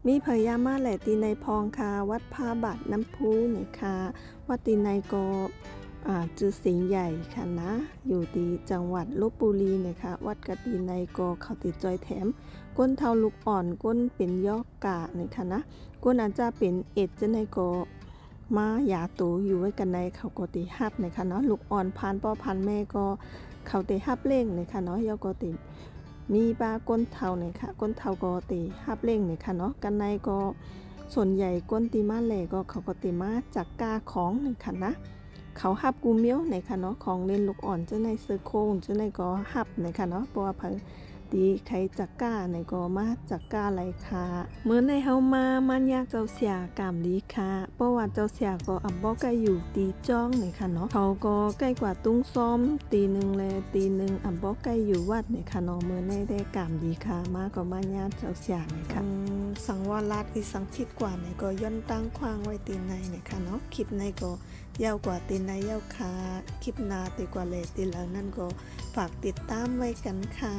มีพยามาแหล่ตีในพองค่ะวัดผ้าบาทน้ำพุนะคะวัดตีในก็จือสิงห์ใหญ่ค่ะนะอยู่ที่จังหวัดลพบุรีนะคะวัดกะตีในก็เขาติดจอยแถมก้นเท่าลูกอ่อนก้นเป็นยอกกะนะคะนะก้นอาจจะเป็นเอ็ดจะในก็มาหยาตูอยู่ไว้กันในเขาก็ตีฮับนะคะเนาะลูกอ่อนพันพ่อพันแม่ก็เขาตีฮับเล่งนะคะเนาะยอก็ตีมีปลาก้นเท่าเนี่ยค่ะก้นเท่าก็ตีฮับเล่งเนี่ยค่ะเนาะกันในก็ส่วนใหญ่ก้นตีมาแหล่ก็เขาก็ตีมาจากกาของเนี่ยค่ะนะเขาฮับกูเมียวเนี่ยค่ะเนาะของเล่นลูกอ่อนจะในเซอร์โคงจะในก็ฮับเนี่ยค่ะเนาะเพราะว่าเพิ่นตีใครจักก้าในก็มาจักก้าไรค่ะเมื่อในเฮามามันยากเจ้าเสียกามดีค่ะเพราะว่าเจ้าเสียก็อับบ่ใกล้อยู่ตีจ้องเนี่ยค่ะเนาะเขาก็ใกล้กว่าตุ้งซ้อมตีหนึ่งเลยตีหนึ่งอับบ่ใกล้อยู่วัดเนี่ยค่ะเนาะเมื่อในได้กามดีค่ะมาก็มายากเจ้าเสียเนี่ยค่ะสังวรรัตอีสังคิดกว่าเนี่ยก็ย่นตั้งควางไว้ตีในเนี่ยค่ะเนาะคลิปในก็ยาวกว่าตีในยาวค่ะคลิปหน้าตีกว่าเลยตีหลังนั่นก็ฝากติดตามไว้กันค่ะ